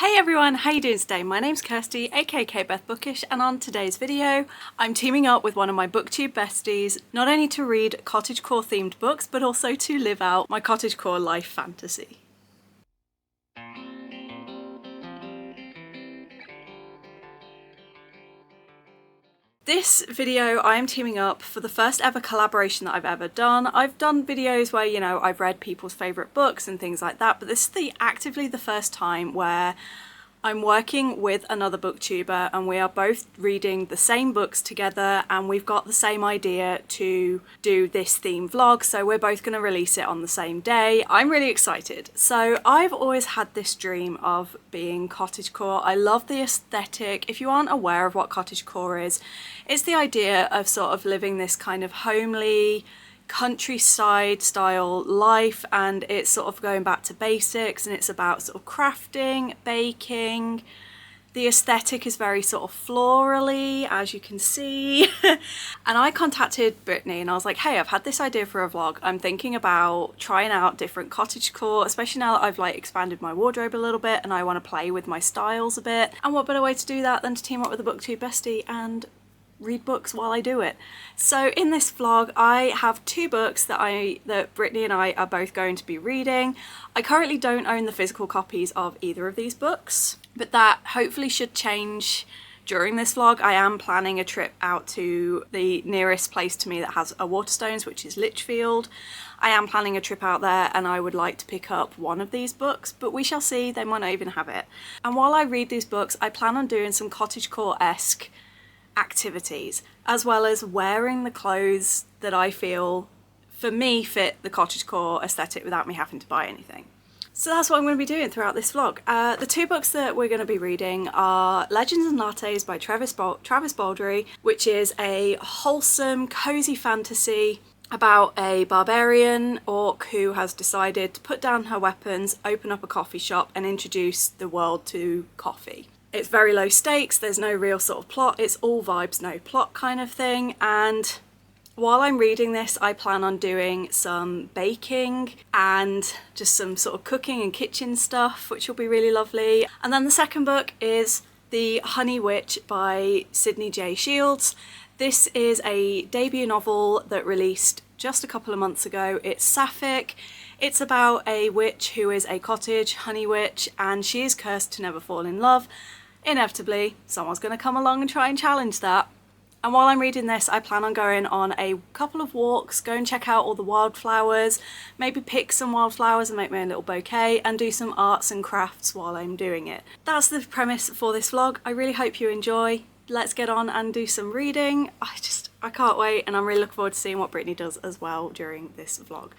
Hey everyone, how you doing today? My name's Kirsty, aka Beth Bookish, and on today's video, I'm teaming up with one of my booktube besties, not only to read cottagecore themed books, but also to live out my cottagecore life fantasy. This video, I am teaming up for the first ever collaboration that I've ever done. I've done videos where, I've read people's favourite books and things like that, but this is actively the first time where I'm working with another booktuber and we are both reading the same books together, and we've got the same idea to do this theme vlog, so we're both going to release it on the same day. I'm really excited. So I've always had this dream of being cottagecore. I love the aesthetic. If you aren't aware of what cottagecore is, it's the idea of sort of living this kind of homely, countryside style life, and it's sort of going back to basics, and it's about sort of crafting, baking. The aesthetic is very sort of florally, as you can see. And I contacted Brittany and I was like, hey, I've had this idea for a vlog. I'm thinking about trying out different cottagecore, especially now that I've expanded my wardrobe a little bit and I want to play with my styles a bit. And what better way to do that than to team up with a booktube bestie and read books while I do it. So in this vlog I have two books that Brittany and I are both going to be reading. I currently don't own the physical copies of either of these books, but that hopefully should change during this vlog. I am planning a trip out to the nearest place to me that has a Waterstones, which is Lichfield. I am planning a trip out there and I would like to pick up one of these books, but we shall see. They might not even have it. And while I read these books, I plan on doing some cottagecore-esque activities, as well as wearing the clothes that I feel, for me, fit the cottagecore aesthetic without me having to buy anything. So that's what I'm going to be doing throughout this vlog. The two books that we're going to be reading are Legends and Lattes by Travis Baldree, which is a wholesome, cozy fantasy about a barbarian orc who has decided to put down her weapons, open up a coffee shop and introduce the world to coffee. It's very low stakes, there's no real sort of plot, it's all vibes, no plot kind of thing. And while I'm reading this, I plan on doing some baking and just some sort of cooking and kitchen stuff, which will be really lovely. And then the second book is The Honey Witch by Sydney J. Shields. This is a debut novel that released just a couple of months ago. It's sapphic. It's about a witch who is a cottage honey witch, and she is cursed to never fall in love. Inevitably, someone's going to come along and try and challenge that. And while I'm reading this, I plan on going on a couple of walks, go and check out all the wildflowers, maybe pick some wildflowers and make my own little bouquet, and do some arts and crafts while I'm doing it. That's the premise for this vlog. I really hope you enjoy. Let's get on and do some reading. I can't wait, and I'm really looking forward to seeing what Brittany does as well during this vlog.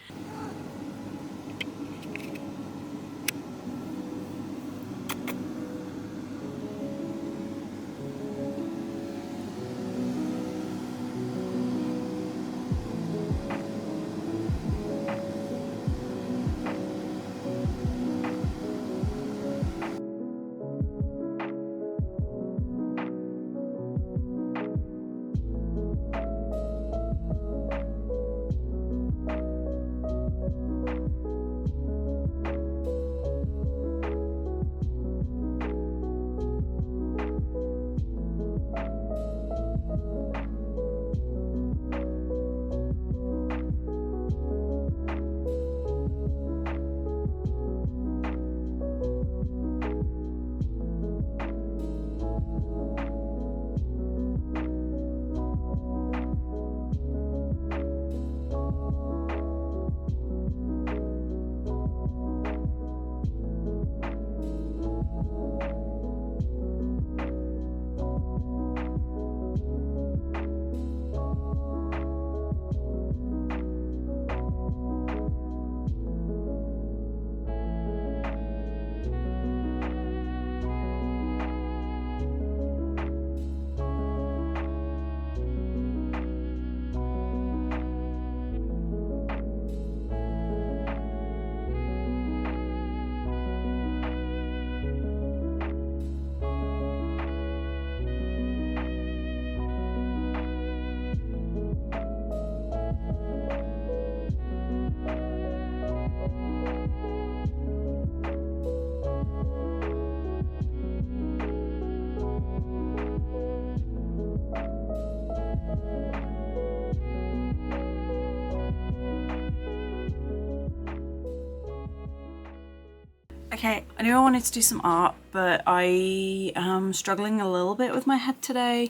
Okay, I knew I wanted to do some art, but I am struggling a little bit with my head today.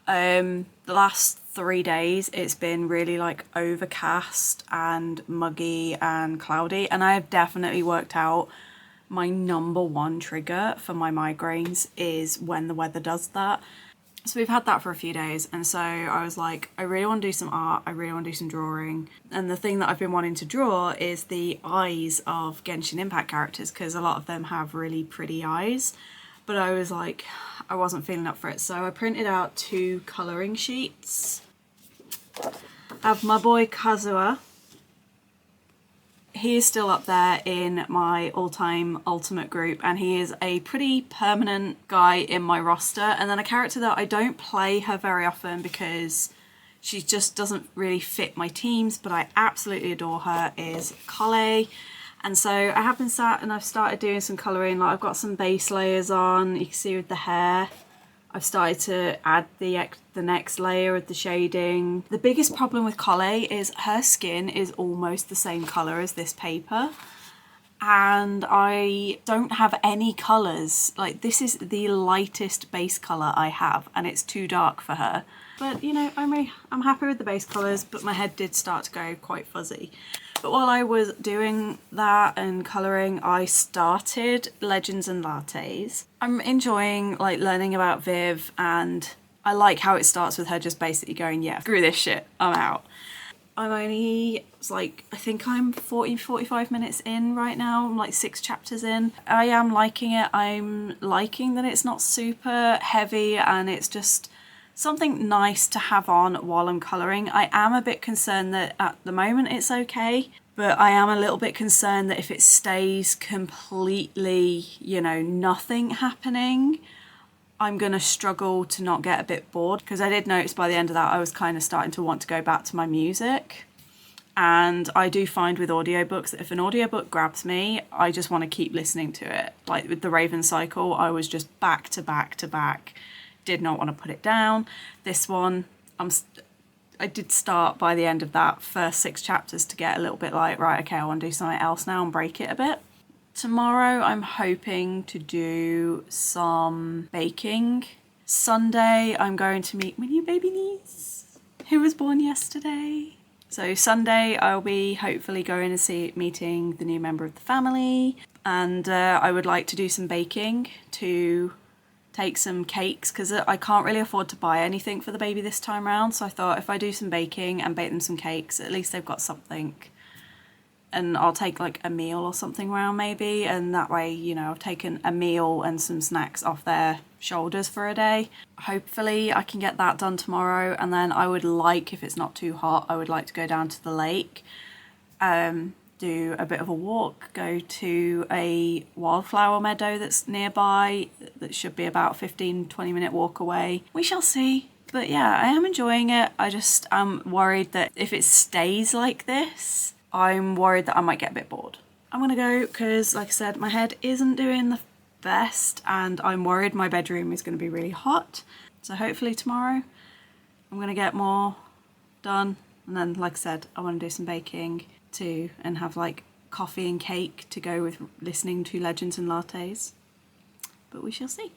The last 3 days it's been really like overcast and muggy and cloudy, and I have definitely worked out my number one trigger for my migraines is when the weather does that. So we've had that for a few days, and so I was like, I really want to do some art, I really want to do some drawing. And the thing that I've been wanting to draw is the eyes of Genshin Impact characters, because a lot of them have really pretty eyes. But I was like, I wasn't feeling up for it, so I printed out 2 colouring sheets. I have my boy Kazuha. He is still up there in my all-time ultimate group, and he is a pretty permanent guy in my roster. And then a character that I don't play her very often because she just doesn't really fit my teams, but I absolutely adore her, is Collab. And so I have been sat and I've started doing some colouring. Like, I've got some base layers on, you can see with the hair. I've started to add the next layer of the shading. The biggest problem with Collab is her skin is almost the same colour as this paper. And I don't have any colours. Like, this is the lightest base colour I have, and it's too dark for her. But, you know, I'm happy with the base colours, but my head did start to go quite fuzzy. But while I was doing that and colouring, I started Legends and Lattes. I'm enjoying like learning about Viv, and I like how it starts with her just basically going, yeah, screw this shit, I'm out. I'm only, it's like, I think I'm 45 minutes in right now. I'm like 6 chapters in. I am liking it. I'm liking that it's not super heavy and it's just something nice to have on while I'm colouring. I am a bit concerned that at the moment it's okay, but I am a little bit concerned that if it stays completely, you know, nothing happening, I'm gonna struggle to not get a bit bored, because I did notice by the end of that I was kind of starting to want to go back to my music. And I do find with audiobooks that if an audiobook grabs me, I just want to keep listening to it. Like with the Raven Cycle, I was just back to back to back. Did not want to put it down. This one, I did start by the end of that first 6 chapters to get a little bit like, right, okay, I want to do something else now and break it a bit. Tomorrow I'm hoping to do some baking. Sunday I'm going to meet my new baby niece who was born yesterday. So Sunday I'll be hopefully going and meeting the new member of the family, and I would like to do some baking to take some cakes, because I can't really afford to buy anything for the baby this time around. So I thought if I do some baking and bake them some cakes, at least they've got something. And I'll take like a meal or something around maybe, and that way, you know, I've taken a meal and some snacks off their shoulders for a day. Hopefully I can get that done tomorrow, and then I would like, if it's not too hot, I would like to go down to the lake, do a bit of a walk, go to a wildflower meadow that's nearby that should be about 15-20 minute walk away. We shall see. But yeah, I am enjoying it. I just am worried that if it stays like this, I'm worried that I might get a bit bored. I'm gonna go because, like I said, my head isn't doing the best, and I'm worried my bedroom is gonna be really hot. So hopefully tomorrow I'm gonna get more done, and then, like I said, I want to do some baking too and have like coffee and cake to go with listening to Legends and Lattes. But we shall see.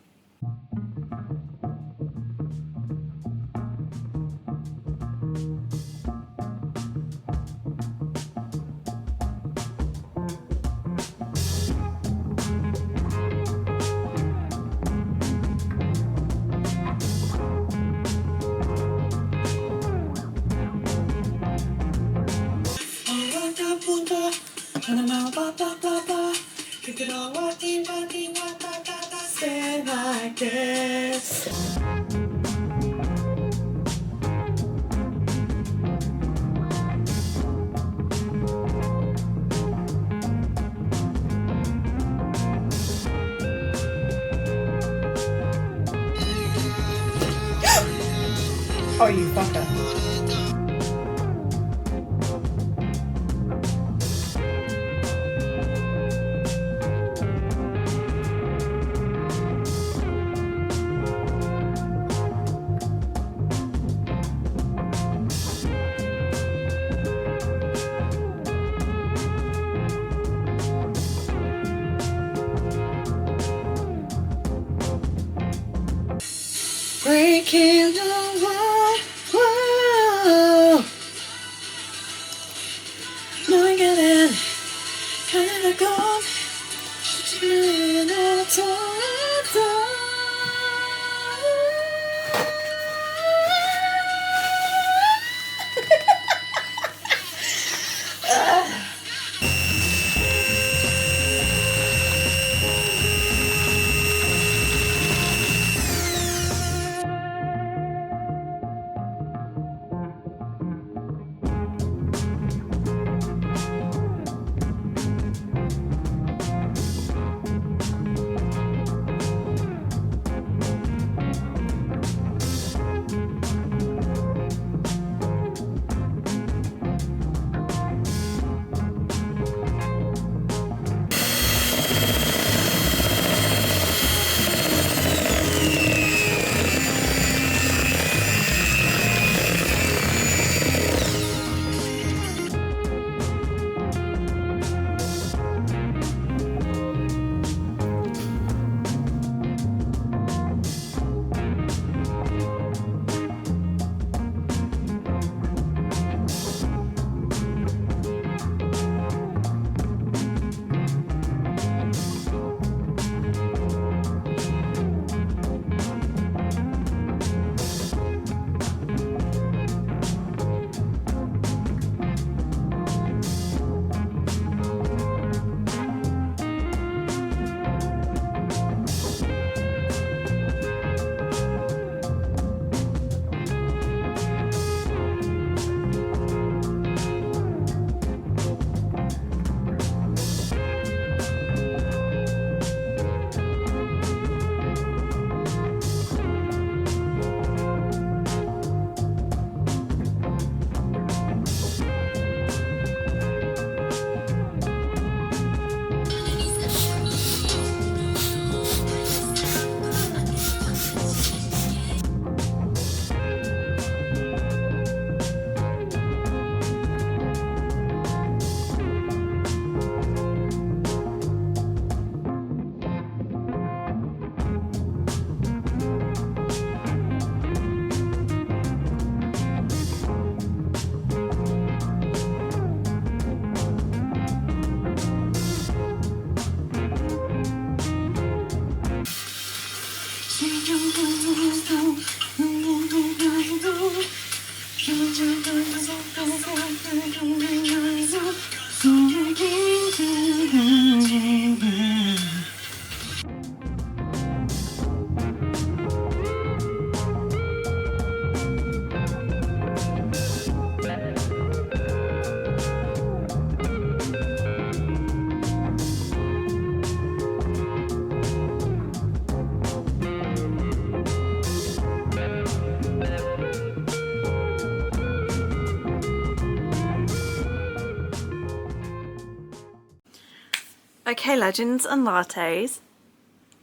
Stay like this. Oh, you fucker. Breaking the wall. No, I get it. Kinda gone. Okay, Legends and Lattes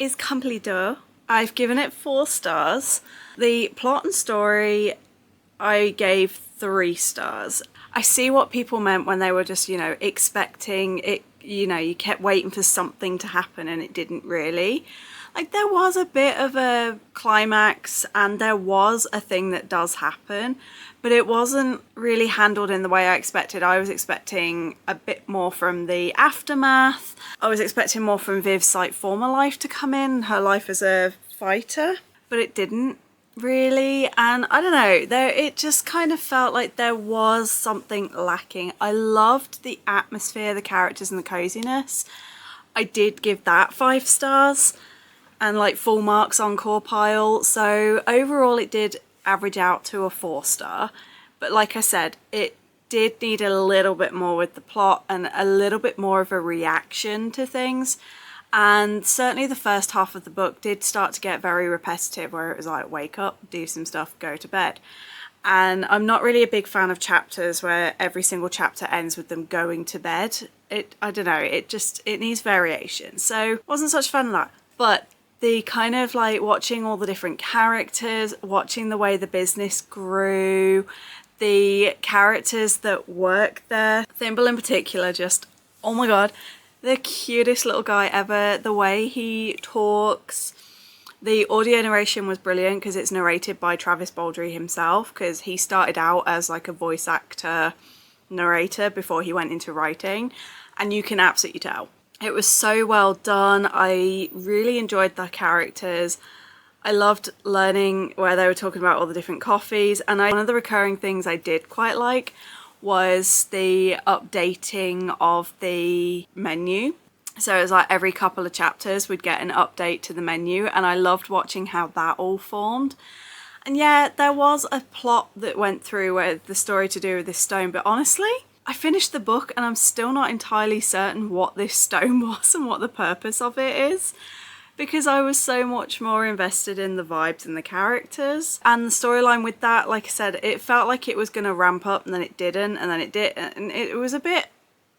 is complete duh. I've given it 4 stars. The plot and story, I gave 3 stars. I see what people meant when they were just, you know, expecting it, you know, you kept waiting for something to happen and it didn't really. Like, there was a bit of a climax and there was a thing that does happen, but it wasn't really handled in the way I expected. I was expecting a bit more from the aftermath. I was expecting more from Viv's like former life to come in, her life as a fighter, but it didn't really. And I don't know, it just kind of felt like there was something lacking. I loved the atmosphere, the characters and the coziness. I did give that 5 stars and like full marks on core pile. So overall it did average out to a 4 star. But like I said, it did need a little bit more with the plot and a little bit more of a reaction to things. And certainly the first half of the book did start to get very repetitive, where it was like, wake up, do some stuff, go to bed. And I'm not really a big fan of chapters where every single chapter ends with them going to bed. I don't know, it needs variation. So wasn't such fun that. But the kind of like watching all the different characters, watching the way the business grew, the characters that work there, Thimble in particular, just, oh my god, the cutest little guy ever. The way he talks, The audio narration was brilliant because it's narrated by Travis Baldry himself, because he started out as like a voice actor narrator before he went into writing, and you can absolutely tell. It was so well done. I really enjoyed the characters. I loved learning where they were talking about all the different coffees, and one of the recurring things I did quite like was the updating of the menu. So it was like every couple of chapters we'd get an update to the menu, and I loved watching how that all formed. And yeah, there was a plot that went through where the story to do with this stone, but honestly, I finished the book and I'm still not entirely certain what this stone was and what the purpose of it is, because I was so much more invested in the vibes and the characters. And the storyline with that, like I said, it felt like it was going to ramp up and then it didn't, and then it did, and it was a bit,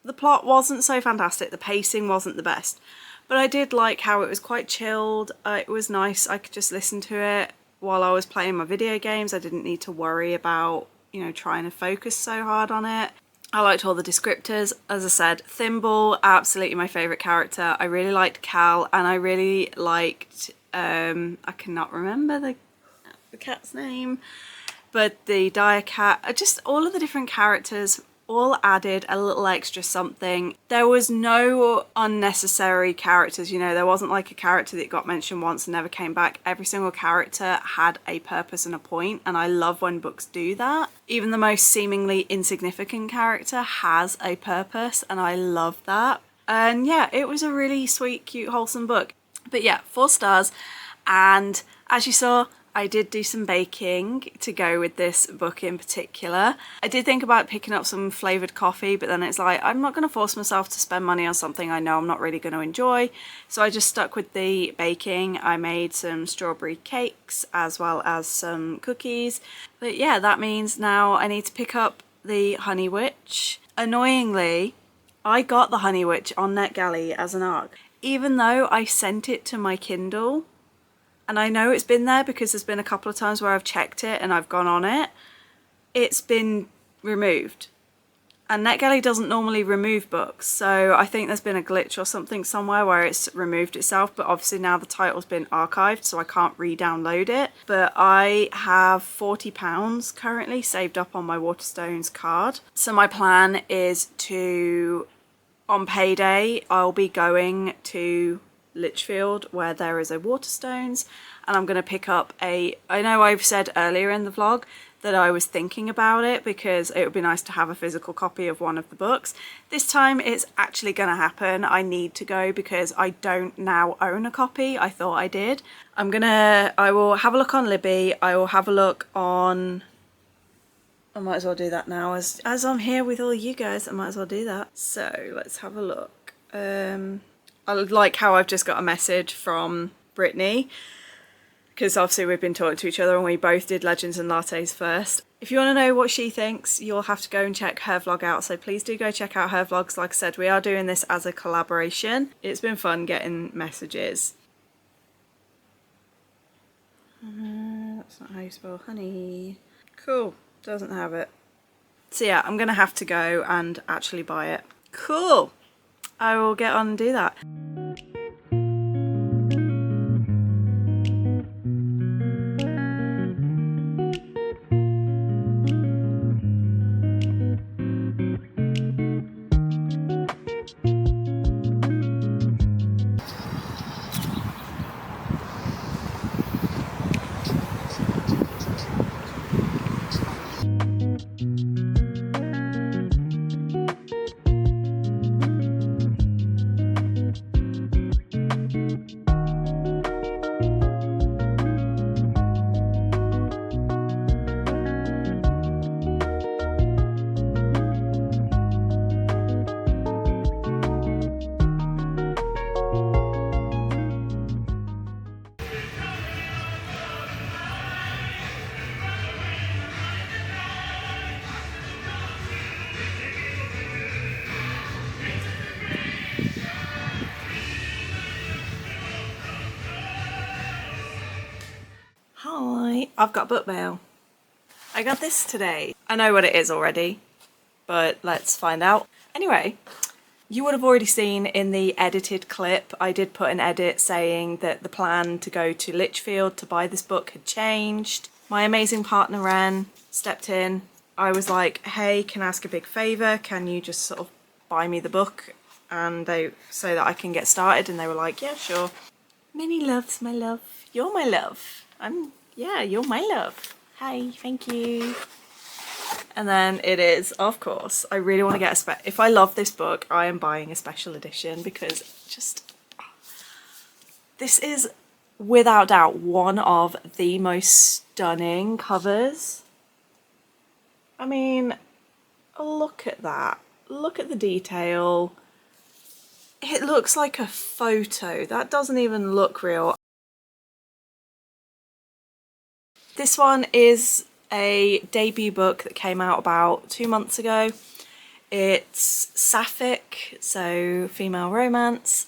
the plot wasn't so fantastic, the pacing wasn't the best. But I did like how it was quite chilled, it was nice, I could just listen to it while I was playing my video games. I didn't need to worry about, you know, trying to focus so hard on it. I liked all the descriptors. As I said, Thimble, absolutely my favourite character. I really liked Cal, and I really liked, I cannot remember the cat's name, but the dire cat, just all of the different characters all added a little extra something. There was no unnecessary characters, you know, there wasn't like a character that got mentioned once and never came back. Every single character had a purpose and a point, and I love when books do that. Even the most seemingly insignificant character has a purpose, and I love that. And yeah, it was a really sweet, cute, wholesome book. But yeah, 4 stars. And as you saw, I did do some baking to go with this book in particular. I did think about picking up some flavoured coffee, but then it's like, I'm not going to force myself to spend money on something I know I'm not really going to enjoy. So I just stuck with the baking. I made some strawberry cakes as well as some cookies. But yeah, that means now I need to pick up the Honey Witch. Annoyingly, I got the Honey Witch on NetGalley as an ARC, even though I sent it to my Kindle. And I know it's been there because there's been a couple of times where I've checked it and I've gone on it. It's been removed. And NetGalley doesn't normally remove books, so I think there's been a glitch or something somewhere where it's removed itself, but obviously now the title's been archived, so I can't re-download it. But I have £40 currently saved up on my Waterstones card. So my plan is to, on payday, I'll be going to Lichfield where there is a Waterstones, and I'm going to pick up I know I've said earlier in the vlog that I was thinking about it because it would be nice to have a physical copy of one of the books. This time it's actually going to happen. I need to go because I don't now own a copy. I thought I did. I will have a look on Libby. I will have a look on, I might as well do that now as I'm here with all you guys. I might as well do that. So let's have a look. I like how I've just got a message from Brittany, because obviously we've been talking to each other and we both did Legends and Lattes first. If you want to know what she thinks, you'll have to go and check her vlog out, so please do go check out her vlogs. Like I said, we are doing this as a collaboration. It's been fun getting messages. That's not how you spell honey. Cool, doesn't have it. So yeah, I'm gonna have to go and actually buy it. Cool. I will get on and do that. Hi, I've got book mail. I got this today. I know what it is already, but let's find out. Anyway, You would have already seen in the edited clip, I did put an edit saying that the plan to go to Lichfield to buy this book had changed. My amazing partner Ren stepped in. I was like, hey, can I ask a big favour? Can you just sort of buy me the book and so that I can get started? And they were like, yeah, sure. Many loves, my love. You're my love. Yeah, you're my love. Hi, thank you. And then it is, of course, I really want to get if I love this book, I am buying a special edition because just, this is without doubt one of the most stunning covers. I mean, look at that. Look at the detail. It looks like a photo. That doesn't even look real. This one is a debut book that came out about 2 months ago. It's sapphic, so female romance,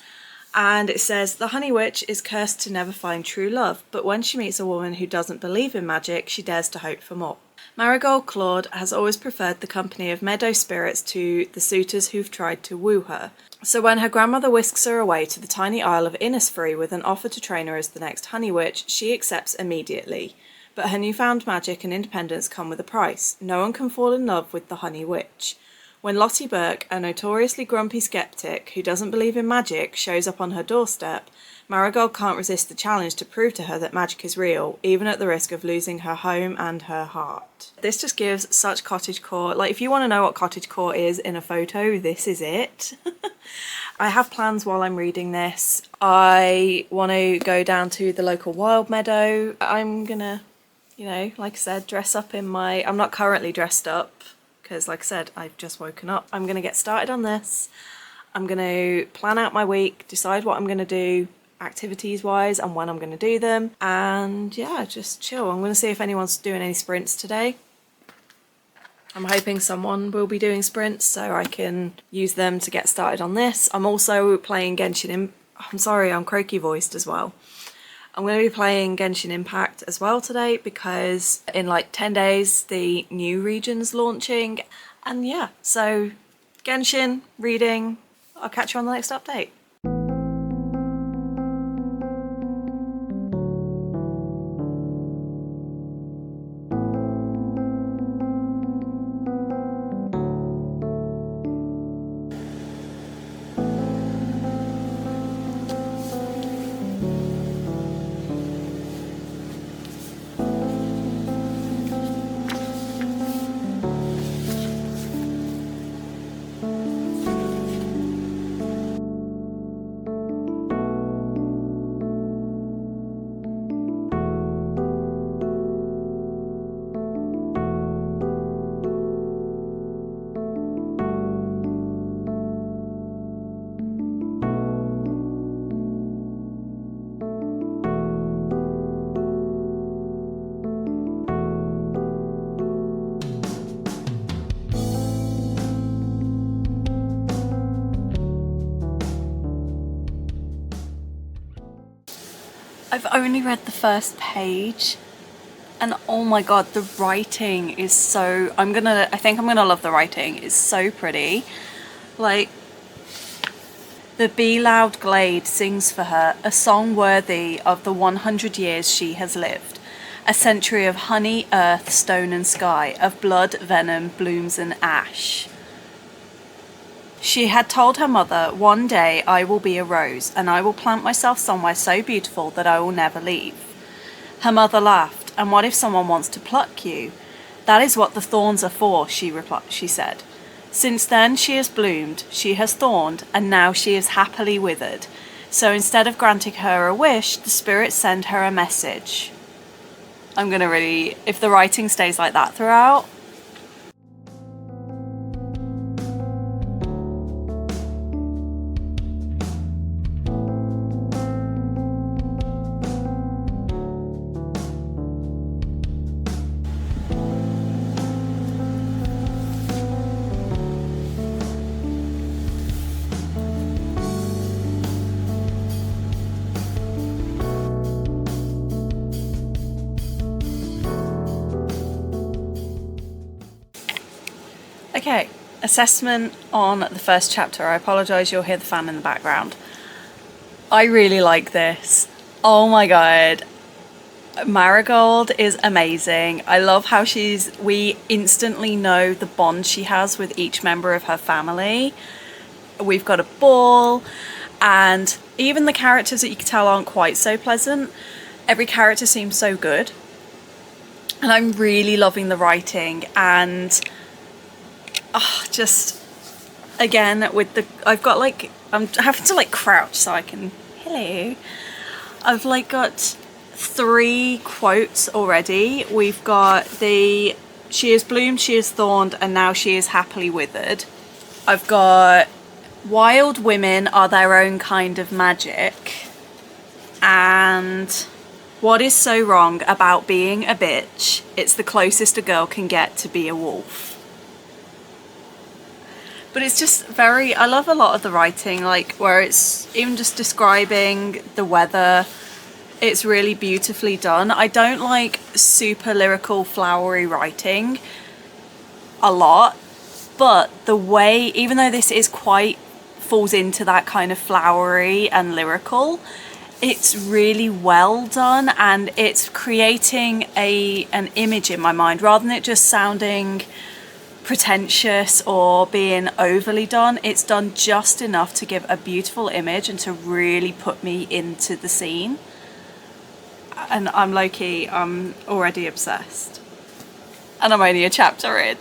and it says, the honey witch is cursed to never find true love, but when she meets a woman who doesn't believe in magic, she dares to hope for more. Marigold Claude has always preferred the company of meadow spirits to the suitors who've tried to woo her. So when her grandmother whisks her away to the tiny isle of Innisfree with an offer to train her as the next honey witch, she accepts immediately. But her newfound magic and independence come with a price. No one can fall in love with the honey witch. When Lottie Burke, a notoriously grumpy skeptic who doesn't believe in magic, shows up on her doorstep, Marigold can't resist the challenge to prove to her that magic is real, even at the risk of losing her home and her heart. This just gives such cottagecore. Like, if you want to know what cottagecore is in a photo, this is it. I have plans while I'm reading this. I want to go down to the local wild meadow. I'm gonna, you know, like I said, dress up in my... I'm not currently dressed up because, like I said, I've just woken up. I'm gonna get started on this. I'm gonna plan out my week, decide what I'm gonna do activities wise and when I'm gonna do them, and yeah, just chill. I'm gonna see if anyone's doing any sprints today. I'm hoping someone will be doing sprints so I can use them to get started on this. I'm also playing Genshin I'm sorry, I'm croaky voiced as well. I'm going to be playing Genshin Impact as well today because in like 10 days the new region's launching, and yeah, so Genshin, reading, I'll catch you on the next update. I've only read the first page and oh my god, the writing is so... I think I'm gonna love the writing. It's so pretty. Like, the Be Loud Glade sings for her a song worthy of the 100 years she has lived. A century of honey, earth, stone and sky, of blood, venom, blooms and ash. She had told her mother, one day I will be a rose, and I will plant myself somewhere so beautiful that I will never leave. Her mother laughed, and what if someone wants to pluck you? That is what the thorns are for, she said. Since then she has bloomed, she has thorned, and now she is happily withered. So instead of granting her a wish, the spirits send her a message. I'm gonna really, if the writing stays like that throughout, okay, assessment on the first chapter. I apologise, you'll hear the fan in the background. I really like this. Oh my god. Marigold is amazing. I love how we instantly know the bond she has with each member of her family. We've got a ball, and even the characters that you can tell aren't quite so pleasant, every character seems so good. And I'm really loving the writing, and just again with the, I've got like, I'm having to like crouch so I can, hello. I've like got 3 quotes already. We've got the she is bloomed, she is thorned, and now she is happily withered. I've got wild women are their own kind of magic, and what is so wrong about being a bitch? It's the closest a girl can get to be a wolf. But it's just very, I love a lot of the writing, like where it's even just describing the weather. It's really beautifully done. I don't like super lyrical, flowery writing a lot, but the way, even though this is quite, falls into that kind of flowery and lyrical, it's really well done, and it's creating an image in my mind rather than it just sounding pretentious or being overly done. It's done just enough to give a beautiful image and to really put me into the scene. And I'm low-key, I'm already obsessed. And I'm only a chapter in.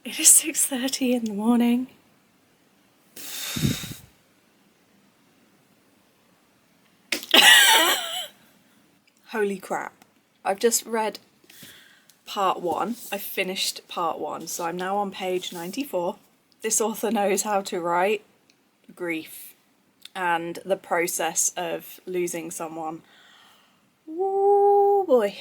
It is 6:30 in the morning. Holy crap. I've just read part 1. I finished part 1, so I'm now on page 94. This author knows how to write grief and the process of losing someone. Ooh boy.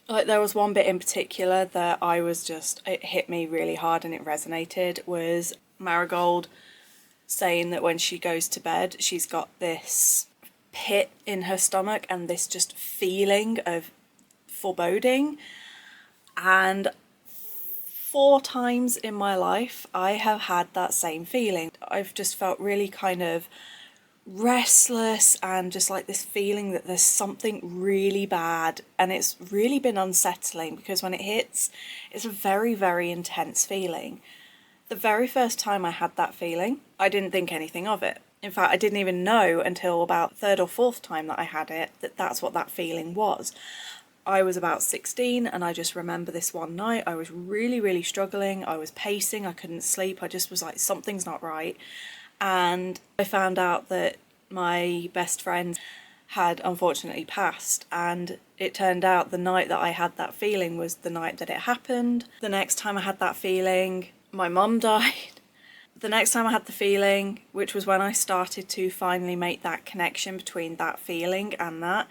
Like there was one bit in particular that I was just, it hit me really hard and it resonated, was Marigold saying that when she goes to bed she's got this pit in her stomach and this just feeling of foreboding. And 4 times in my life I have had that same feeling. I've just felt really kind of restless and just like this feeling that there's something really bad, and it's really been unsettling because when it hits, it's a very, very intense feeling. The very first time I had that feeling, I didn't think anything of it. In fact, I didn't even know until about 3rd or 4th time that I had it that that's what that feeling was. I was about 16 and I just remember this one night I was really, really struggling. I was pacing, I couldn't sleep, I just was like, something's not right. And I found out that my best friend had unfortunately passed, and it turned out the night that I had that feeling was the night that it happened. The next time I had that feeling, my mum died. The next time I had the feeling, which was when I started to finally make that connection between that feeling and that,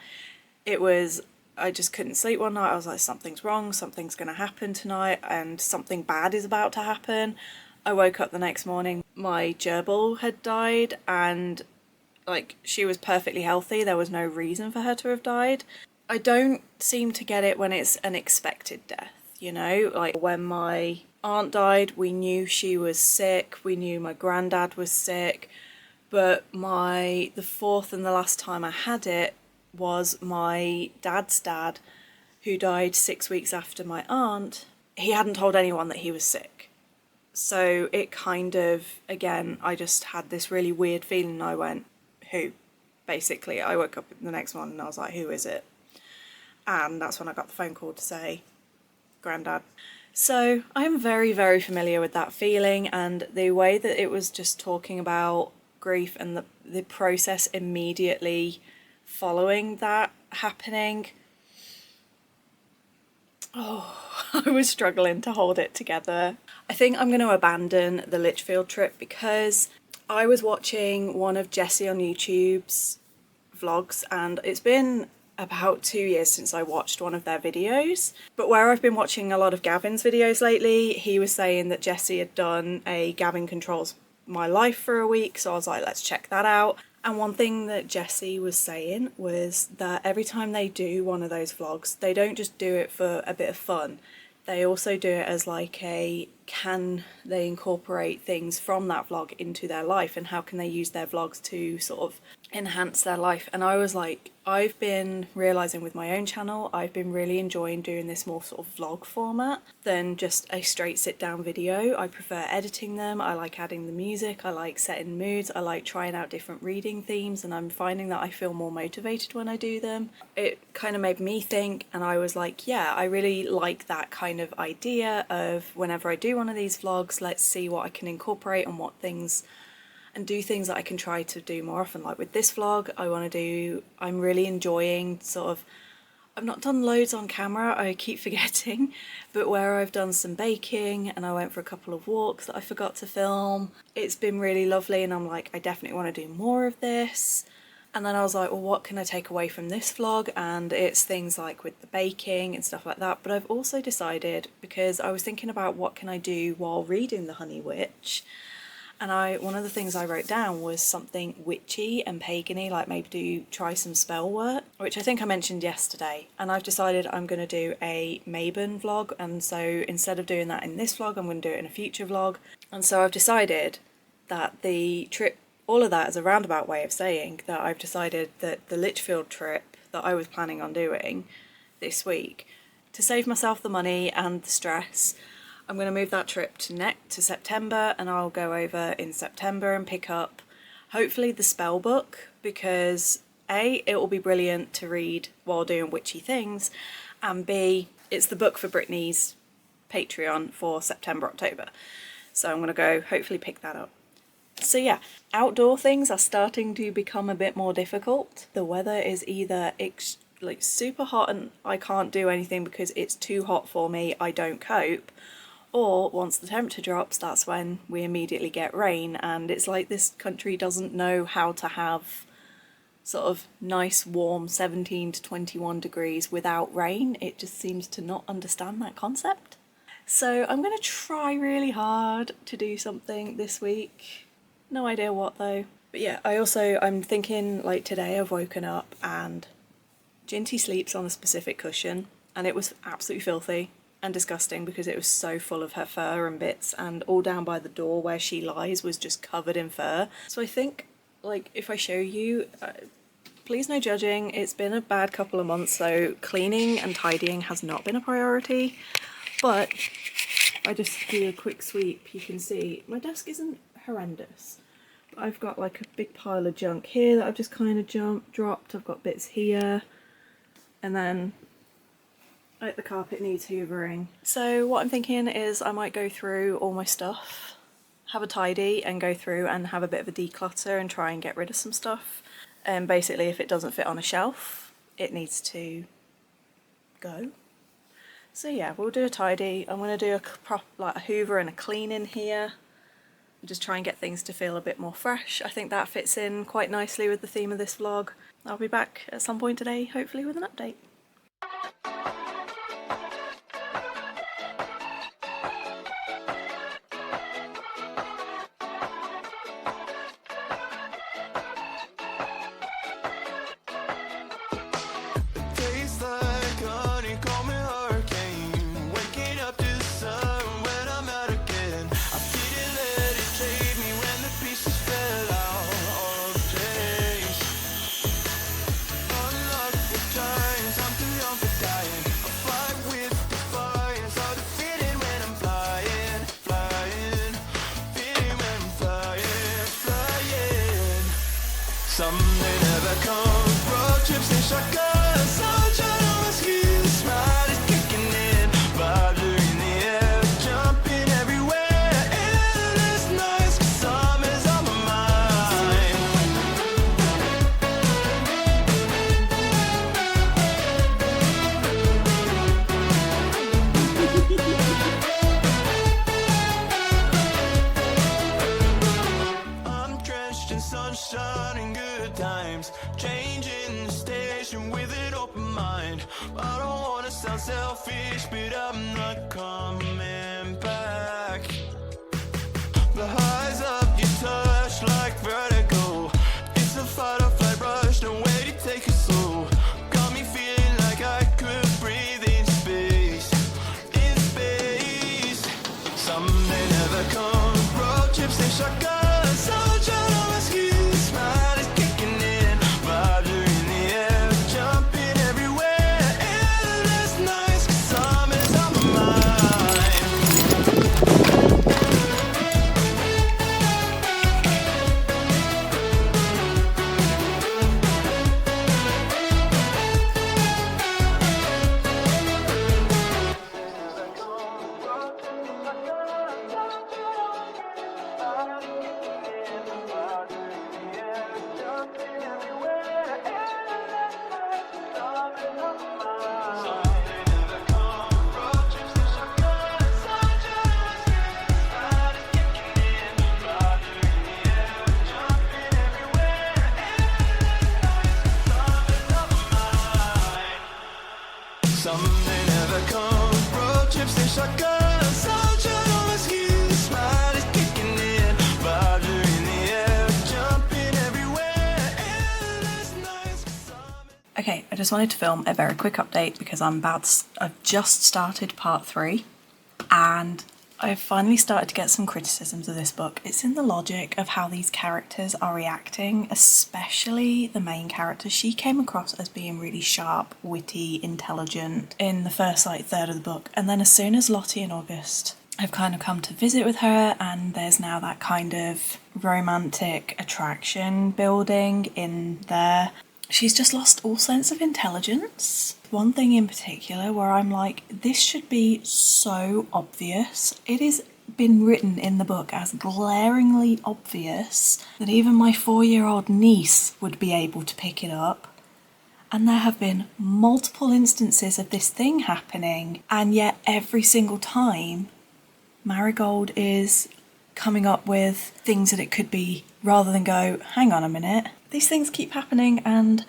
it was, I just couldn't sleep one night. I was like, something's wrong, something's gonna happen tonight, and something bad is about to happen. I woke up the next morning, my gerbil had died, and like she was perfectly healthy. There was no reason for her to have died. I don't seem to get it when it's an expected death, you know? Like when my aunt died, we knew she was sick, we knew my granddad was sick, but the 4th and the last time I had it was my dad's dad, who died 6 weeks after my aunt. He hadn't told anyone that he was sick. So it kind of, again, I just had this really weird feeling and I went, who? Basically, I woke up the next morning and I was like, who is it? And that's when I got the phone call to say, Granddad. So I'm very, very familiar with that feeling, and the way that it was just talking about grief and the process immediately following that happening. Oh, I was struggling to hold it together. I think I'm going to abandon the Lichfield trip because I was watching one of Jessie on YouTube's vlogs, and it's been about 2 years since I watched one of their videos. But where I've been watching a lot of Gavin's videos lately, he was saying that Jessie had done a Gavin Controls My Life for a week, so I was like, let's check that out. And one thing that Jessie was saying was that every time they do one of those vlogs, they don't just do it for a bit of fun. They also do it as like a, can they incorporate things from that vlog into their life, and how can they use their vlogs to sort of enhance their life? And I was like, I've been realising with my own channel, I've been really enjoying doing this more sort of vlog format than just a straight sit down video. I prefer editing them, I like adding the music, I like setting moods, I like trying out different reading themes, and I'm finding that I feel more motivated when I do them. It kind of made me think, and I was like, yeah, I really like that kind of idea of whenever I do one of these vlogs, let's see what I can incorporate and what things, and do things that I can try to do more often. Like with this vlog, I'm really enjoying sort of, I've not done loads on camera, I keep forgetting, but where I've done some baking and I went for a couple of walks that I forgot to film, it's been really lovely, and I'm like, I definitely want to do more of this. And then I was like, well, what can I take away from this vlog? And it's things like with the baking and stuff like that. But I've also decided, because I was thinking about what can I do while reading The Honey Witch, and one of the things I wrote down was something witchy and pagan-y, like maybe try some spell work, which I think I mentioned yesterday. And I've decided I'm going to do a Mabon vlog, and so instead of doing that in this vlog, I'm going to do it in a future vlog. And so I've decided that the trip, all of that is a roundabout way of saying that I've decided that the Lichfield trip that I was planning on doing this week, to save myself the money and the stress, I'm going to move that trip to September, and I'll go over in September and pick up hopefully the spell book, because A, it will be brilliant to read while doing witchy things, and B, it's the book for Brittany's Patreon for September, October. So I'm going to go hopefully pick that up. So yeah, outdoor things are starting to become a bit more difficult. The weather is either like super hot and I can't do anything because it's too hot for me, I don't cope, or once the temperature drops, that's when we immediately get rain, and it's like this country doesn't know how to have sort of nice warm 17 to 21 degrees without rain. It just seems to not understand that concept. So I'm going to try really hard to do something this week. No idea what though. But yeah, I'm thinking, like today I've woken up and Ginty sleeps on a specific cushion, and it was absolutely filthy and disgusting because it was so full of her fur and bits, and all down by the door where she lies was just covered in fur. So I think, like, if I show you, please no judging, it's been a bad couple of months, so cleaning and tidying has not been a priority, but I just do a quick sweep, you can see my desk isn't horrendous. I've got like a big pile of junk here that I've just kind of dropped. I've got bits here, and then like the carpet needs hoovering. So what I'm thinking is I might go through all my stuff, have a tidy, and go through and have a bit of a declutter and try and get rid of some stuff. And basically if it doesn't fit on a shelf, it needs to go. So yeah, we'll do a tidy. I'm going to do a hoover and a clean in here. Just try and get things to feel a bit more fresh. I think that fits in quite nicely with the theme of this vlog. I'll be back at some point today, hopefully with an update. Some they never come, road trips and shotguns, sunshine on my skin, the smile is kicking in, vibes are in the air, jumping everywhere, endless nights, 'cause summer's on my mind. I'm drenched in sunshine and good times, changing Speed up, I'm not coming back. The highs up you touch like vertigo. It's a fight or flight rush, no way to take it slow. Got me feeling like I could breathe in space. In space. Someday never comes. Road trips and shotguns. Sunshine on my skin. Smile is kicking in. Vibes are in the air. Jumping everywhere. Endless nights. 'Cause summer's on my mind. Someday never comes. Road trips and shotguns. Sunshine on my skin. Smile is kicking in. Vibes are in the air. Jumping everywhere. Endless nights. Okay, I just wanted to film a very quick update because I've just started part 3 and I've finally started to get some criticisms of this book. It's in the logic of how these characters are reacting, especially the main character. She came across as being really sharp, witty, intelligent in the first third of the book. And then as soon as Lottie and August have kind of come to visit with her and there's now that kind of romantic attraction building in there, she's just lost all sense of intelligence. One thing in particular where I'm like, this should be so obvious. It has been written in the book as glaringly obvious that even my 4-year-old niece would be able to pick it up. And there have been multiple instances of this thing happening, and yet every single time Marigold is coming up with things that it could be, rather than go, hang on a minute, these things keep happening and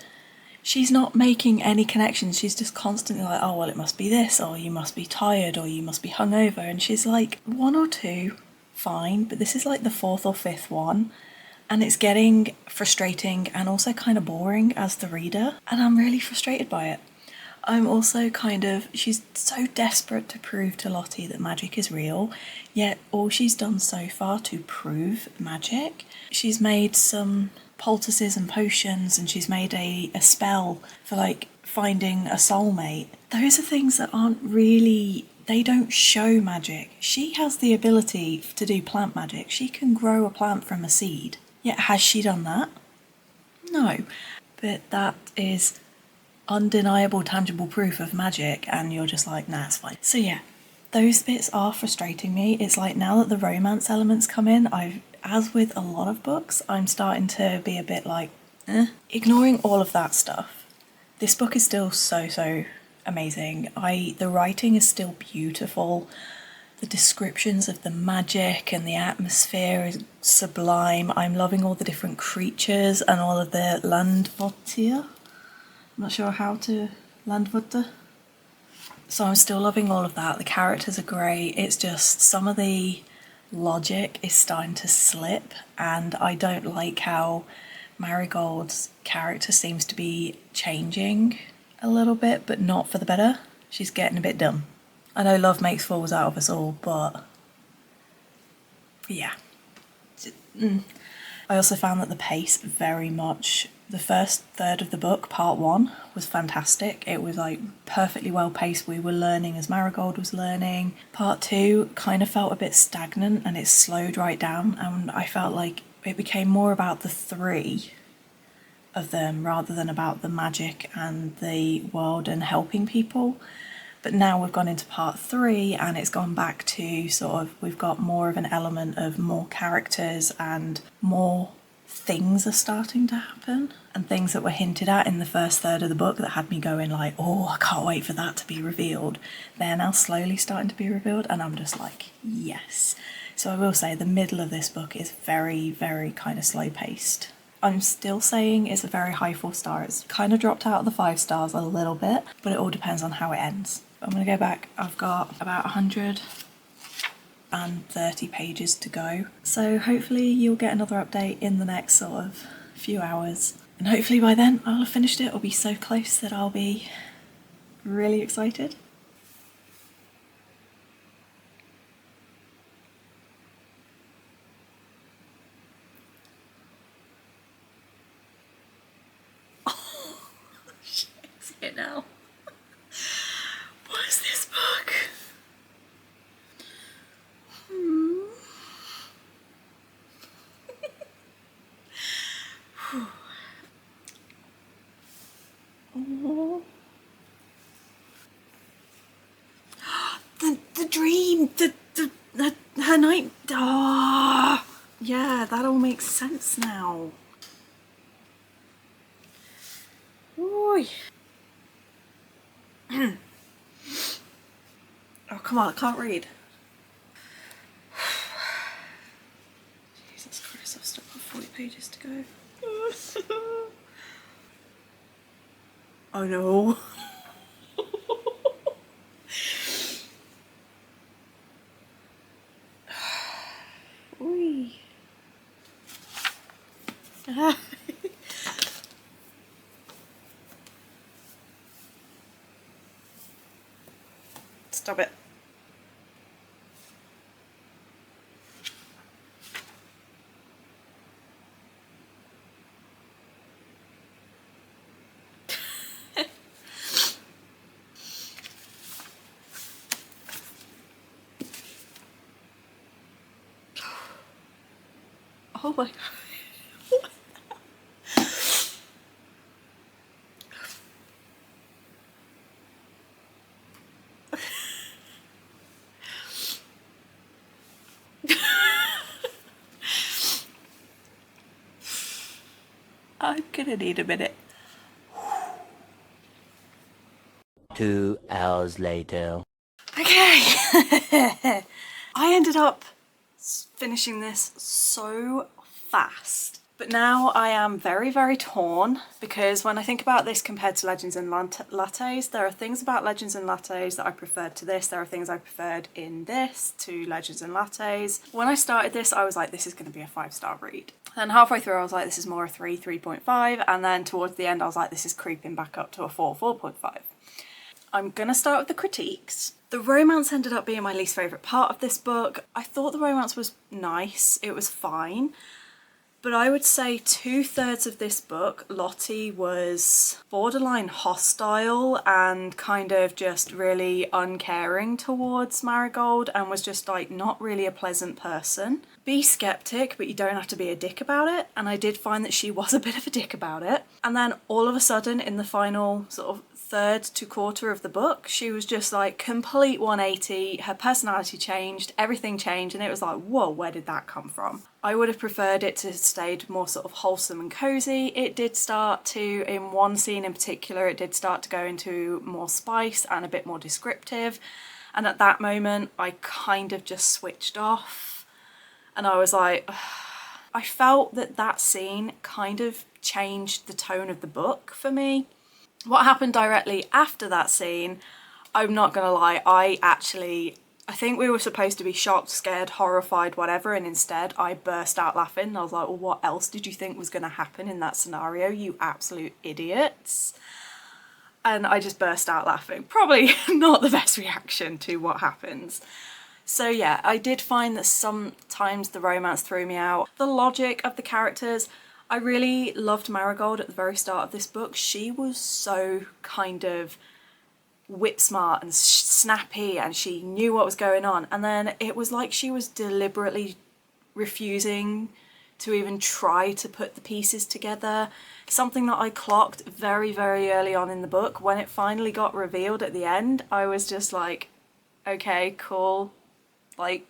she's not making any connections. She's just constantly like, oh, well, it must be this, or you must be tired, or you must be hungover. And she's like, 1 or 2, fine, but this is like the 4th or 5th one. And it's getting frustrating and also kind of boring as the reader. And I'm really frustrated by it. I'm also she's so desperate to prove to Lottie that magic is real, yet all she's done so far to prove magic, she's made some poultices and potions, and she's made a spell for like finding a soulmate. Those are things that aren't really, they don't show magic. She has the ability to do plant magic. She can grow a plant from a seed. Yet has she done that? No. But that is undeniable, tangible proof of magic, and you're just like, nah, it's fine. So yeah, those bits are frustrating me. It's like now that the romance elements come in, as with a lot of books, I'm starting to be a bit like, Ignoring all of that stuff, this book is still so amazing. The writing is still beautiful. The descriptions of the magic and the atmosphere is sublime. I'm loving all the different creatures and all of the landvotier. I'm not sure how to landvotter. So I'm still loving all of that. The characters are great. It's just some of the logic is starting to slip, and I don't like how Marigold's character seems to be changing a little bit, but not for the better. She's getting a bit dumb. I know love makes fools out of us all, but yeah. I also found that the pace very much, the first third of the book, part 1, was fantastic. It was like perfectly well paced. We were learning as Marigold was learning. Part 2 kind of felt a bit stagnant and it slowed right down, and I felt like it became more about the 3 of them rather than about the magic and the world and helping people. But now we've gone into part 3 and it's gone back to sort of, we've got more of an element of more characters and more things are starting to happen, and things that were hinted at in the first third of the book that had me going like, oh, I can't wait for that to be revealed. They're now slowly starting to be revealed, and I'm just like, yes. So I will say the middle of this book is very kind of slow paced. I'm still saying it's a very high 4 stars. It's kind of dropped out of the 5 stars a little bit, but it all depends on how it ends. I'm gonna go back. I've got about 130 pages to go. So hopefully you'll get another update in the next sort of few hours. And hopefully by then I'll have finished it. I'll be so close that I'll be really excited. It now. What is this book? Oh. The dream, her night. Ah, yeah, that all makes sense now. Oy. Oh, come on, I can't read. Jesus Christ, I've still got 40 pages to go. Oh no. Oy. Stop it. Oh my God. I'm gonna need a minute. 2 hours later. Okay. I ended up finishing this so fast. But now I am very, very torn because when I think about this compared to Legends and Lattes, there are things about Legends and Lattes that I preferred to this. There are things I preferred in this to Legends and Lattes. When I started this, I was like, this is going to be a 5-star read. Then halfway through, I was like, this is more a 3, 3.5. And then towards the end, I was like, this is creeping back up to a 4, 4.5. I'm gonna start with the critiques. The romance ended up being my least favourite part of this book. I thought the romance was nice, it was fine. But I would say 2/3 of this book, Lottie was borderline hostile and kind of just really uncaring towards Marigold and was just like not really a pleasant person. Be skeptic, but you don't have to be a dick about it. And I did find that she was a bit of a dick about it. And then all of a sudden in the final sort of third to quarter of the book, she was just like complete 180, her personality changed, everything changed, and it was like, whoa, where did that come from? I would have preferred it to have stayed more sort of wholesome and cozy. It did start to, in one scene in particular, it did start to go into more spice and a bit more descriptive, and at that moment I kind of just switched off and I was like, ugh. I felt that that scene kind of changed the tone of the book for me. What happened directly after that scene, I'm not gonna lie, I think we were supposed to be shocked, scared, horrified, whatever, and instead I burst out laughing. I was like, well, what else did you think was gonna happen in that scenario, you absolute idiots? And I just burst out laughing. Probably not the best reaction to what happens. So yeah, I did find that sometimes the romance threw me out. The logic of the characters, I really loved Marigold at the very start of this book. She was so kind of whip smart and snappy and she knew what was going on. And then it was like she was deliberately refusing to even try to put the pieces together. Something that I clocked very, very early on in the book. When it finally got revealed at the end, I was just like, okay, cool. Like,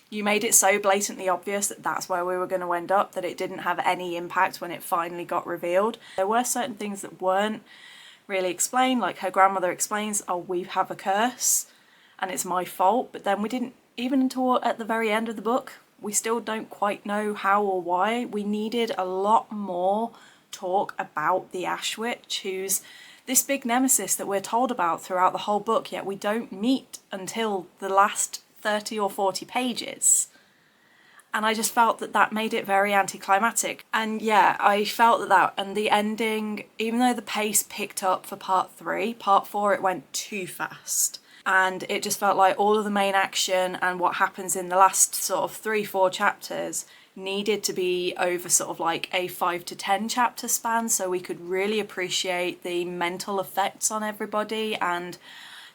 you made it so blatantly obvious that that's where we were going to end up, that it didn't have any impact when it finally got revealed. There were certain things that weren't really explained, like her grandmother explains, oh, we have a curse and it's my fault, but then we didn't, even until at the very end of the book, we still don't quite know how or why. We needed a lot more talk about the Ash Witch, who's this big nemesis that we're told about throughout the whole book, yet we don't meet until the last 30 or 40 pages. And I just felt that that made it very anticlimactic. And yeah, I felt that and the ending, even though the pace picked up for part 3, part 4 it went too fast. And it just felt like all of the main action and what happens in the last sort of 3-4 chapters needed to be over sort of like a 5 to 10 chapter span, so we could really appreciate the mental effects on everybody, and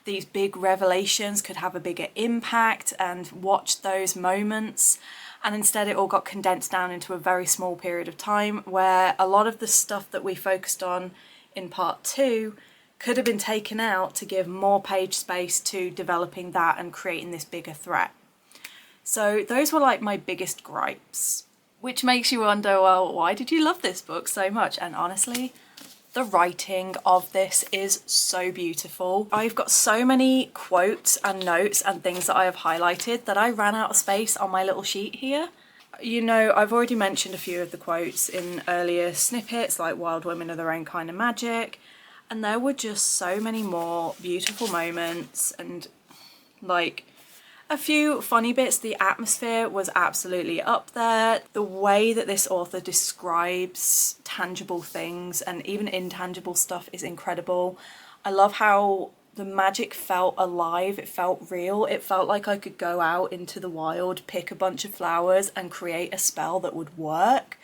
these big revelations could have a bigger impact, and watch those moments. And instead it all got condensed down into a very small period of time, where a lot of the stuff that we focused on in part 2 could have been taken out to give more page space to developing that and creating this bigger threat. So those were like my biggest gripes, which makes you wonder, well, why did you love this book so much? And honestly, the writing of this is so beautiful. I've got so many quotes and notes and things that I have highlighted that I ran out of space on my little sheet here. You know, I've already mentioned a few of the quotes in earlier snippets, like wild women are their own kind of magic. And there were just so many more beautiful moments and like a few funny bits. The atmosphere was absolutely up there. The way that this author describes tangible things and even intangible stuff is incredible. I love how the magic felt alive, it felt real. It felt like I could go out into the wild, pick a bunch of flowers and create a spell that would work.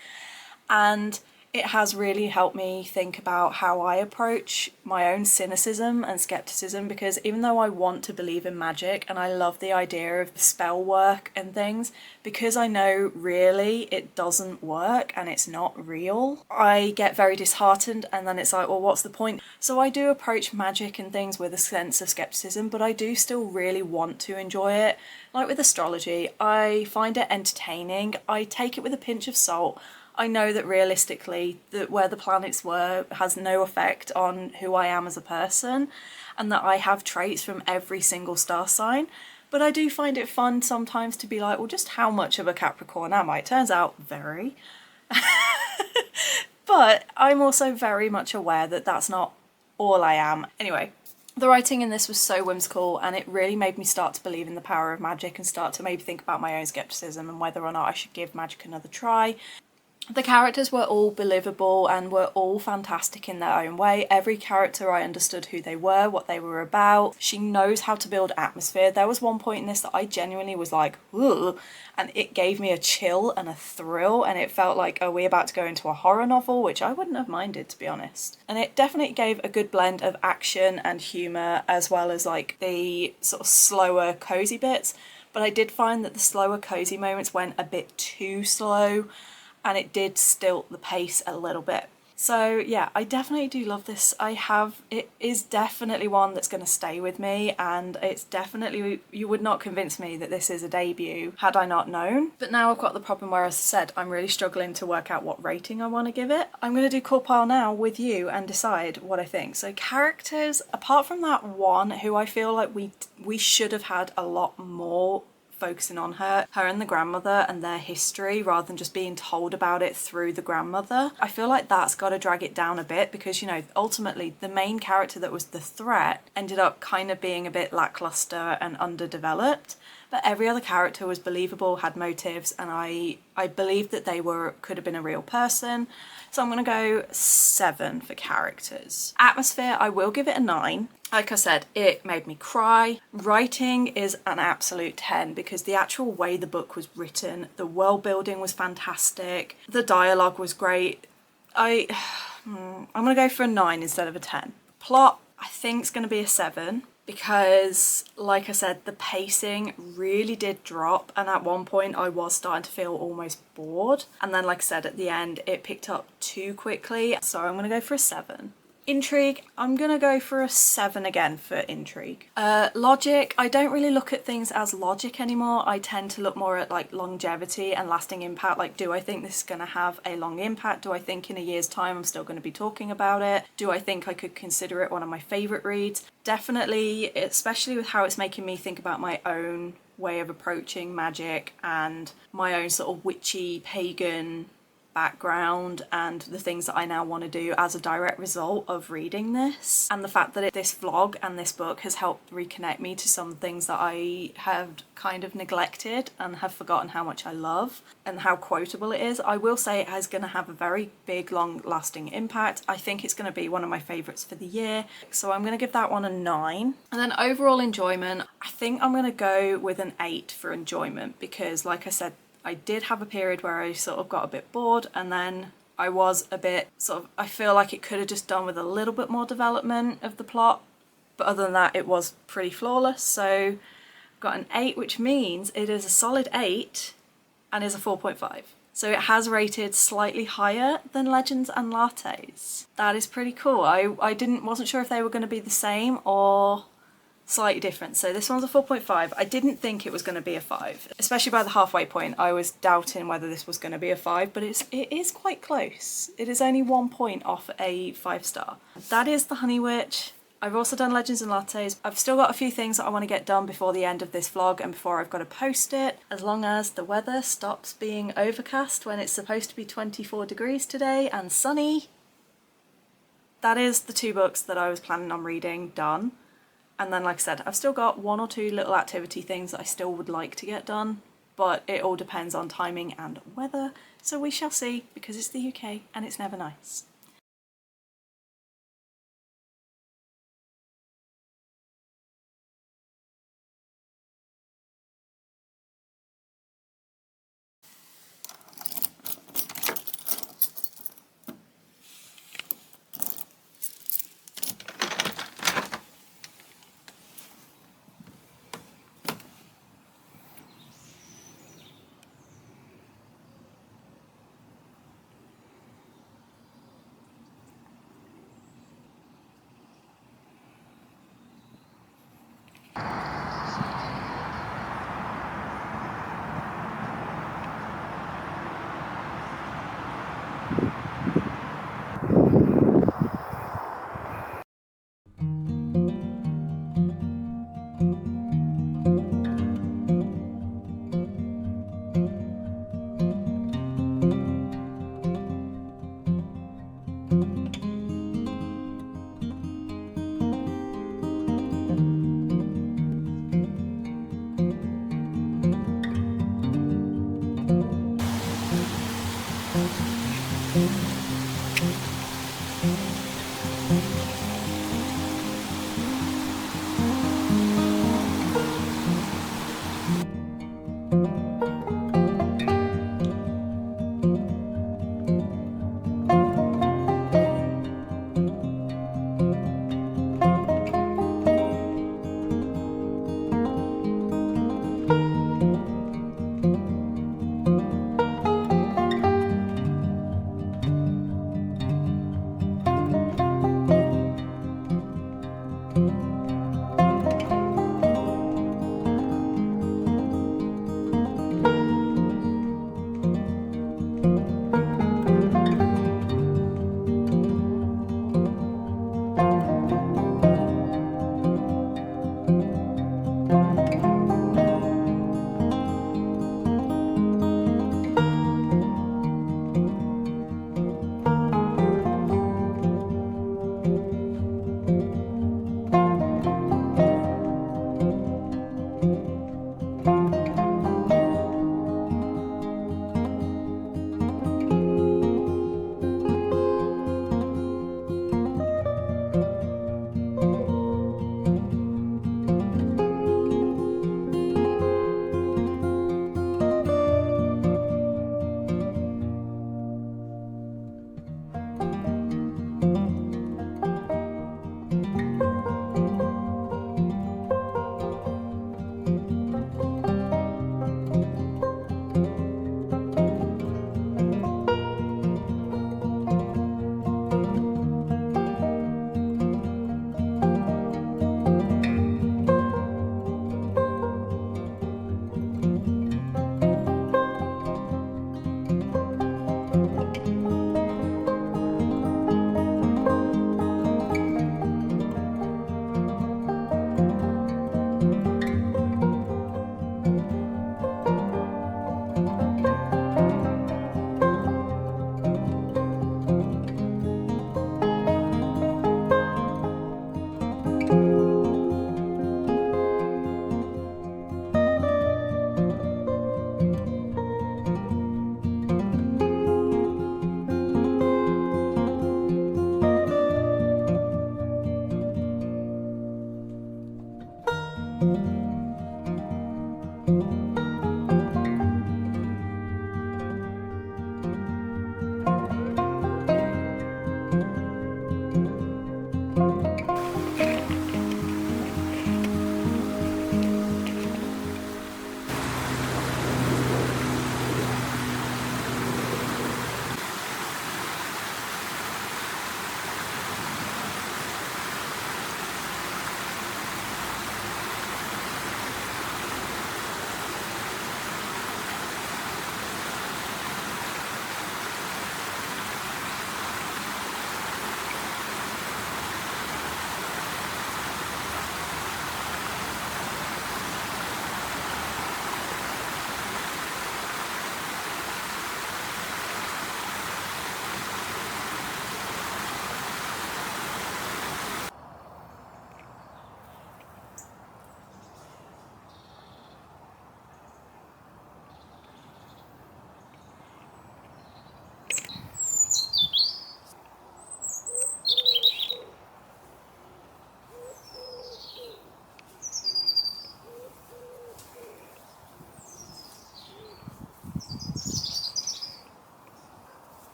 And it has really helped me think about how I approach my own cynicism and skepticism, because even though I want to believe in magic and I love the idea of spell work and things, because I know really it doesn't work and it's not real, I get very disheartened, and then it's like, well, what's the point? So I do approach magic and things with a sense of skepticism, but I do still really want to enjoy it. Like with astrology, I find it entertaining. I take it with a pinch of salt. I know that realistically that where the planets were has no effect on who I am as a person, and that I have traits from every single star sign. But I do find it fun sometimes to be like, well, just how much of a Capricorn am I? It turns out very. But I'm also very much aware that that's not all I am. Anyway, the writing in this was so whimsical, and it really made me start to believe in the power of magic and start to maybe think about my own skepticism and whether or not I should give magic another try. The characters were all believable and were all fantastic in their own way. Every character, I understood who they were, what they were about. She knows how to build atmosphere. There was one point in this that I genuinely was like, ooh, and it gave me a chill and a thrill, and it felt like, are we about to go into a horror novel? Which I wouldn't have minded, to be honest. And it definitely gave a good blend of action and humour, as well as like the sort of slower, cozy bits. But I did find that the slower, cozy moments went a bit too slow, and it did stilt the pace a little bit. So yeah, I definitely do love this. It is definitely one that's going to stay with me, and it's definitely, you would not convince me that this is a debut had I not known. But now I've got the problem where, as I said, I'm really struggling to work out what rating I want to give it. I'm going to do core pile now with you and decide what I think. So characters, apart from that one who I feel like we should have had a lot more focusing on her and the grandmother and their history rather than just being told about it through the grandmother. I feel like that's got to drag it down a bit, because, you know, ultimately the main character that was the threat ended up kind of being a bit lackluster and underdeveloped, but every other character was believable, had motives, and I believed that they could have been a real person. So I'm going to go 7 for characters. Atmosphere, I will give it a 9. Like I said, it made me cry. Writing is an absolute 10, because the actual way the book was written, the world building was fantastic, the dialogue was great. I'm going to go for a 9 instead of a 10. Plot, I think, is going to be a 7, because, like I said, the pacing really did drop, and at one point I was starting to feel almost bored. And then, like I said, at the end it picked up too quickly, so I'm going to go for a 7. Intrigue, I'm gonna go for a 7 again for intrigue. Logic, I don't really look at things as logic anymore. I tend to look more at like longevity and lasting impact. Like, do I think this is gonna have a long impact? Do I think in a year's time I'm still gonna be talking about it? Do I think I could consider it one of my favourite reads? Definitely, especially with how it's making me think about my own way of approaching magic and my own sort of witchy, pagan background and the things that I now want to do as a direct result of reading this, and the fact that this vlog and this book has helped reconnect me to some things that I had kind of neglected and have forgotten how much I love and how quotable it is. I will say it is going to have a very big, long-lasting impact. I think it's going to be one of my favourites for the year, so I'm going to give that one a 9. And then overall enjoyment, I think I'm going to go with an 8 for enjoyment, because like I said, I did have a period where I sort of got a bit bored, and then I was a bit I feel like it could have just done with a little bit more development of the plot, but other than that it was pretty flawless. So got an 8, which means it is a solid 8 and is a 4.5. So it has rated slightly higher than Legends and Lattes. That is pretty cool. I wasn't sure if they were going to be the same or slightly different. So this one's a 4.5. I didn't think it was going to be a 5, especially by the halfway point. I was doubting whether this was going to be a 5, but it is quite close. It is only 1 point off a 5-star. That is the Honey Witch. I've also done Legends and Lattes. I've still got a few things that I want to get done before the end of this vlog and before I've got to post it, as long as the weather stops being overcast when it's supposed to be 24 degrees today and sunny. That is the 2 books that I was planning on reading done. And then, like I said, I've still got 1 or 2 little activity things that I still would like to get done, but it all depends on timing and weather, so we shall see, because it's the UK and it's never nice.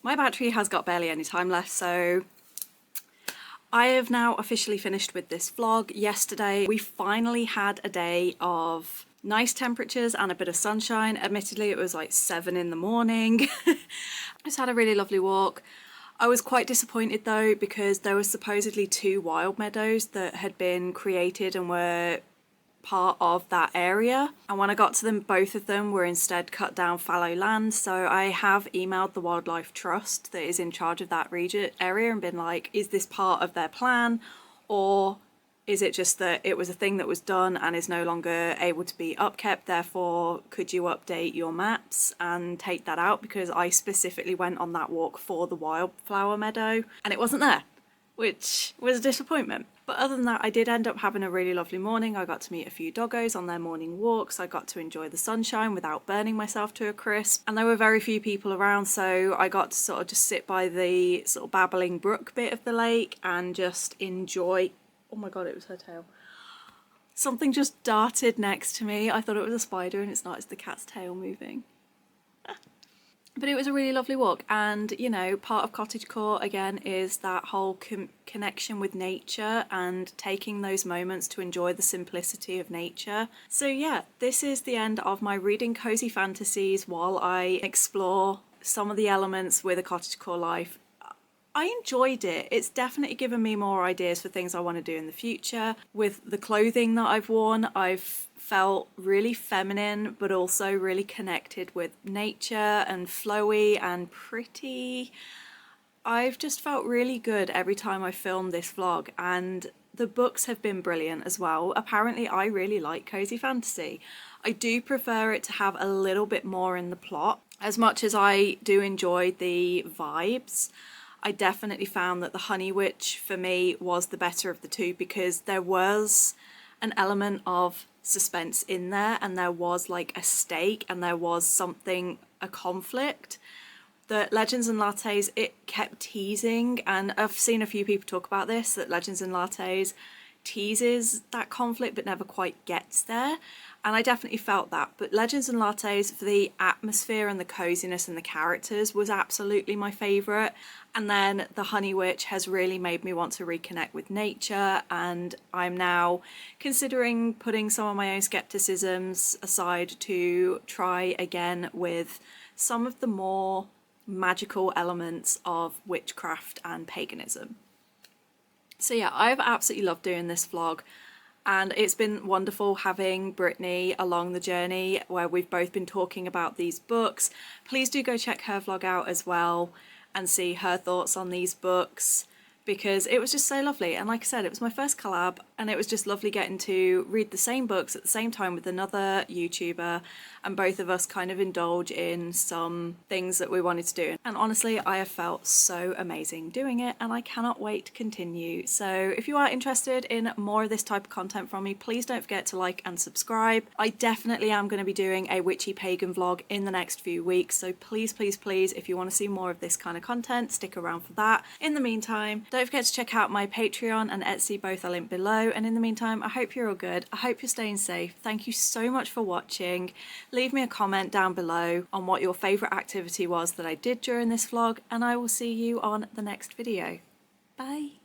My battery has got barely any time left, so I have now officially finished with this vlog. Yesterday we finally had a day of nice temperatures and a bit of sunshine. Admittedly, it was like 7 in the morning. I just had a really lovely walk. I was quite disappointed though, because there were supposedly 2 wild meadows that had been created and were part of that area, and when I got to them, both of them were instead cut down fallow land. So I have emailed the Wildlife Trust that is in charge of that area and been like, is this part of their plan, or is it just that it was a thing that was done and is no longer able to be upkept, therefore could you update your maps and take that out, because I specifically went on that walk for the wildflower meadow and it wasn't there, which was a disappointment. But other than that, I did end up having a really lovely morning. I got to meet a few doggos on their morning walks. I got to enjoy the sunshine without burning myself to a crisp. And there were very few people around, so I got to sort of just sit by the sort of babbling brook bit of the lake and just enjoy. Oh my god, it was her tail. Something just darted next to me. I thought it was a spider and it's not, it's the cat's tail moving. But it was a really lovely walk, and you know, part of cottagecore again is that whole connection with nature and taking those moments to enjoy the simplicity of nature. So yeah, this is the end of my reading cozy fantasies while I explore some of the elements with a cottagecore life. I enjoyed it. It's definitely given me more ideas for things I want to do in the future. With the clothing that I've worn, I've felt really feminine but also really connected with nature and flowy and pretty. I've just felt really good every time I filmed this vlog, and the books have been brilliant as well. Apparently I really like cozy fantasy. I do prefer it to have a little bit more in the plot. As much as I do enjoy the vibes, I definitely found that the Honey Witch for me was the better of the two, because there was an element of suspense in there and there was like a stake and there was something, a conflict. The Legends and Lattes, it kept teasing, and I've seen a few people talk about this, that Legends and Lattes teases that conflict but never quite gets there, and I definitely felt that. But Legends and Lattes, for the atmosphere and the coziness and the characters, was absolutely my favourite. And then the Honey Witch has really made me want to reconnect with nature, and I'm now considering putting some of my own skepticisms aside to try again with some of the more magical elements of witchcraft and paganism. So yeah, I've absolutely loved doing this vlog, and it's been wonderful having Brittany along the journey where we've both been talking about these books. Please do go check her vlog out as well and see her thoughts on these books, because it was just so lovely. And like I said, it was my first collab, and it was just lovely getting to read the same books at the same time with another YouTuber, and both of us kind of indulge in some things that we wanted to do. And honestly, I have felt so amazing doing it, and I cannot wait to continue. So if you are interested in more of this type of content from me, please don't forget to like and subscribe. I definitely am going to be doing a witchy pagan vlog in the next few weeks, so please, please, please, if you want to see more of this kind of content, stick around for that. In the meantime, don't forget to check out my Patreon and Etsy, both are linked below. And in the meantime, I hope you're all good. I hope you're staying safe. Thank you so much for watching. Leave me a comment down below on what your favourite activity was that I did during this vlog, and I will see you on the next video. Bye!